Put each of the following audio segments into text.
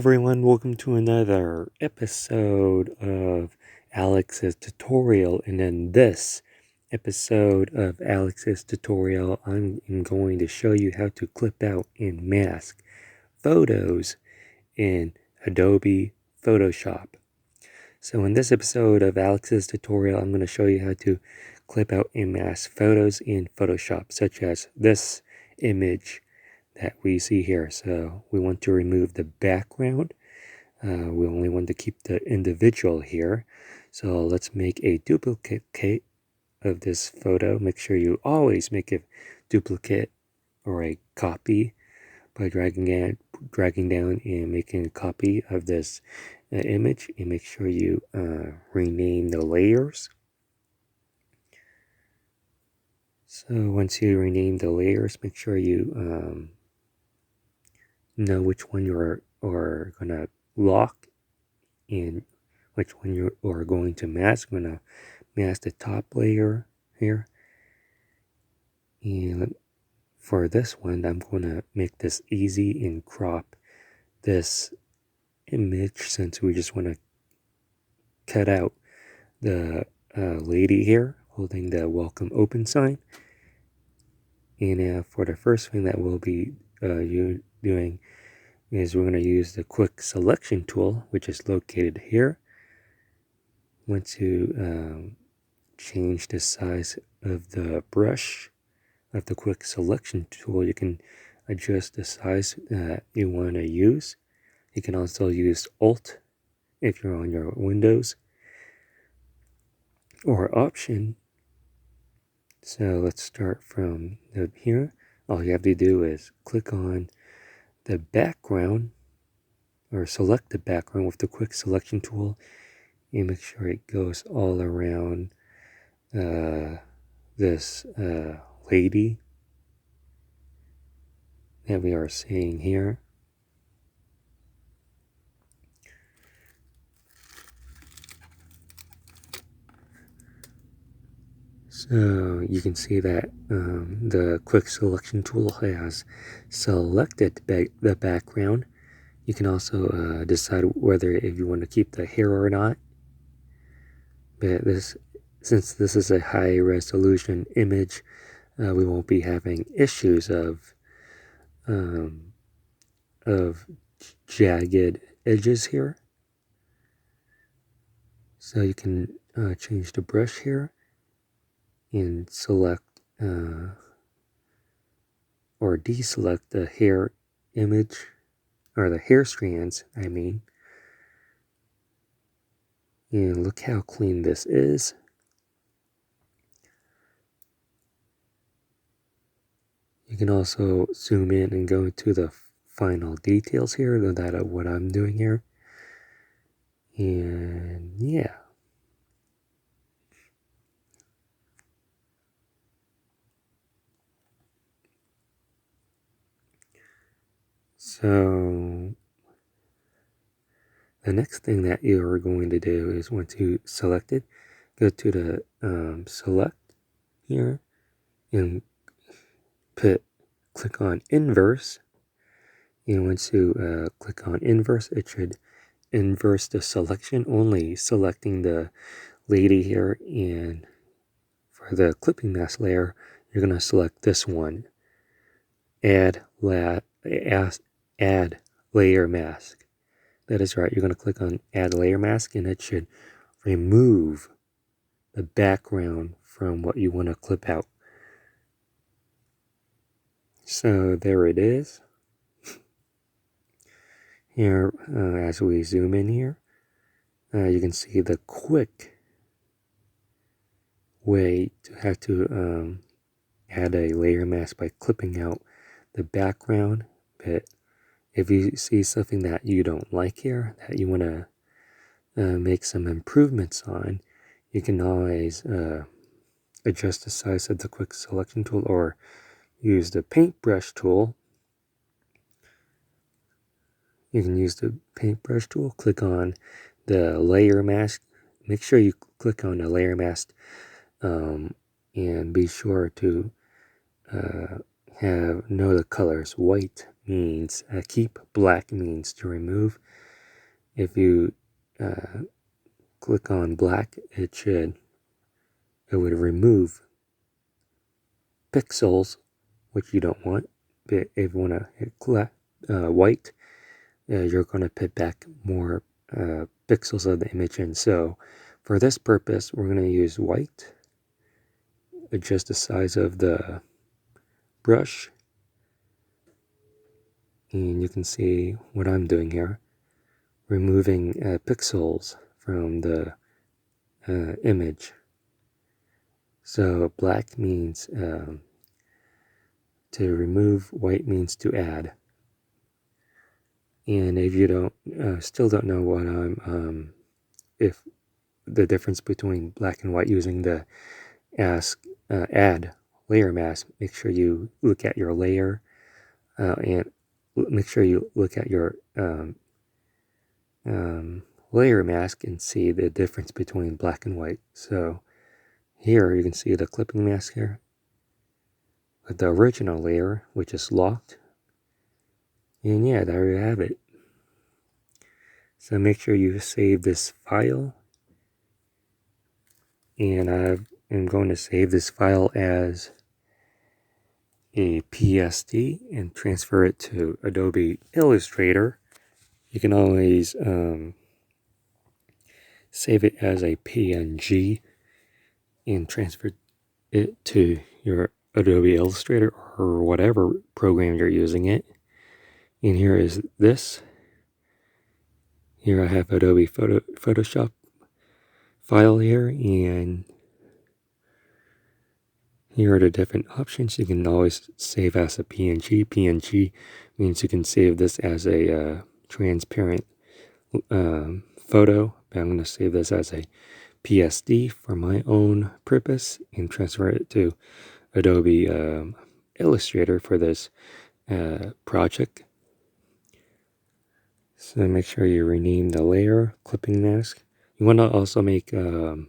everyone, welcome to another episode of Alex's tutorial. And in this episode of Alex's tutorial, I'm going to show you how to clip out and mask photos in Adobe Photoshop. So in this episode of Alex's tutorial, I'm going to show you how to clip out and mask photos in Photoshop, such as this image that we see here. So we want to remove the background. We only want to keep the individual here. So let's make a duplicate of this photo. Make sure you always make a duplicate or a copy by dragging down and making a copy of this image. And make sure you rename the layers. So once you rename the layers, make sure you know which one you are going to lock and which one you are going to mask. I'm going to mask the top layer here. And for this one, I'm going to make this easy and crop this image, since we just want to cut out the lady here holding the welcome open sign. And for the first thing that we'll be doing is we're going to use the quick selection tool, which is located here. Once you change the size of the brush of the quick selection tool, you can adjust the size that you want to use. You can also use Alt if you're on your Windows, or Option. So let's start from here. All you have to do is click on the background, or select the background with the quick selection tool, and make sure it goes all around this lady that we are seeing here. So you can see that the quick selection tool has selected the background. You can also decide whether if you want to keep the hair or not. But since this is a high resolution image, we won't be having issues of jagged edges here. So you can change the brush here and select or deselect the hair image, or the hair strands, I mean. And look how clean this is. You can also zoom in and go into the final details here, that of what I'm doing here. And yeah. So the next thing that you are going to do is, once you select it, go to the select here and click on inverse. And once you click on inverse, it should inverse the selection, only selecting the lady here. And for the clipping mask layer, you're going to select this one, add layer mask. That is right. You're going to click on add layer mask, and it should remove the background from what you want to clip out. So there it is. Here, as we zoom in here, you can see the quick way to have to add a layer mask by clipping out the background. But if you see something that you don't like here, that you want to make some improvements on, you can always adjust the size of the quick selection tool, or use the paintbrush tool. You can use the paintbrush tool, click on the layer mask. Make sure you click on the layer mask and be sure to know the colors white, means keep, black means to remove. If you click on black, it would remove pixels, which you don't want. But if you want to hit white, you're going to put back more pixels of the image in. So for this purpose, we're going to use white, adjust the size of the brush, and you can see what I'm doing here, removing pixels from the image. So black means to remove, white means to add. And if you still don't know what if the difference between black and white using the add layer mask, make sure you look at your layer and make sure you look at your layer mask and see the difference between black and white. So here you can see the clipping mask here with the original layer, which is locked. And yeah, there you have it. So make sure you save this file. And I am going to save this file as a PSD and transfer it to Adobe Illustrator. You can always save it as a PNG and transfer it to your Adobe Illustrator or whatever program you're using it. And here is this. Here I have Adobe Photoshop file here, and here are the different options. You can always save as a PNG. PNG means you can save this as a transparent photo. But I'm going to save this as a PSD for my own purpose and transfer it to Adobe Illustrator for this project. So make sure you rename the layer clipping mask. You want to also make you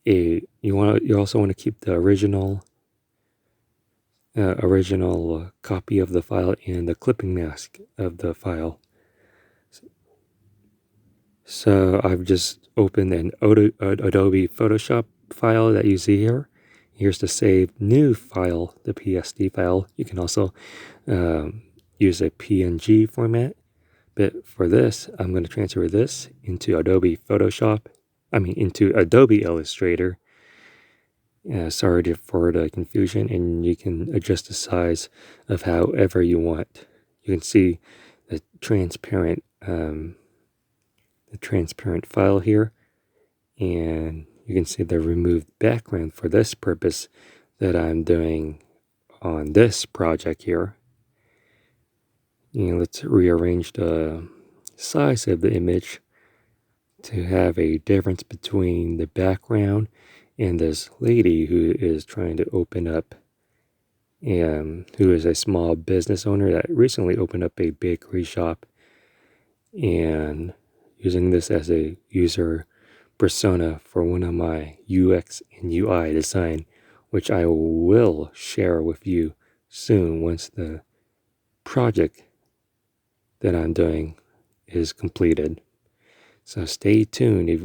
also want to keep the original copy of the file and the clipping mask of the file. So I've just opened an Adobe Photoshop file that you see here. Here's the save new file, the PSD file. You can also use a PNG format. But for this, I'm going to transfer this into Adobe Illustrator. Sorry for the confusion, and you can adjust the size of however you want. You can see the transparent file here, and you can see the removed background for this purpose that I'm doing on this project here. And let's rearrange the size of the image to have a difference between the background and this lady who is trying to open up, and who is a small business owner that recently opened up a bakery shop, and using this as a user persona for one of my UX and UI design, which I will share with you soon once the project that I'm doing is completed. So stay tuned if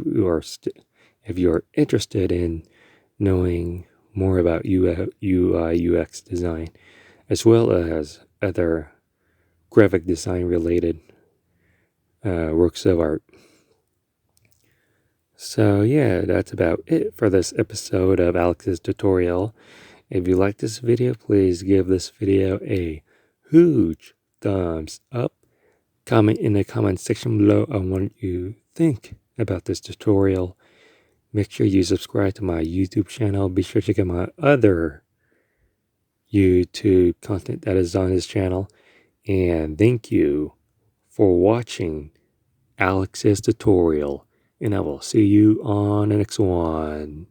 you are interested in knowing more about UI UX design, as well as other graphic design related works of art. So yeah, that's about it for this episode of Alex's tutorial. If you like this video, please give this video a huge thumbs up. Comment in the comment section below on what you think about this tutorial. Make sure you subscribe to my YouTube channel. Be sure to check out my other YouTube content that is on this channel. And thank you for watching Alex's tutorial. And I will see you on the next one.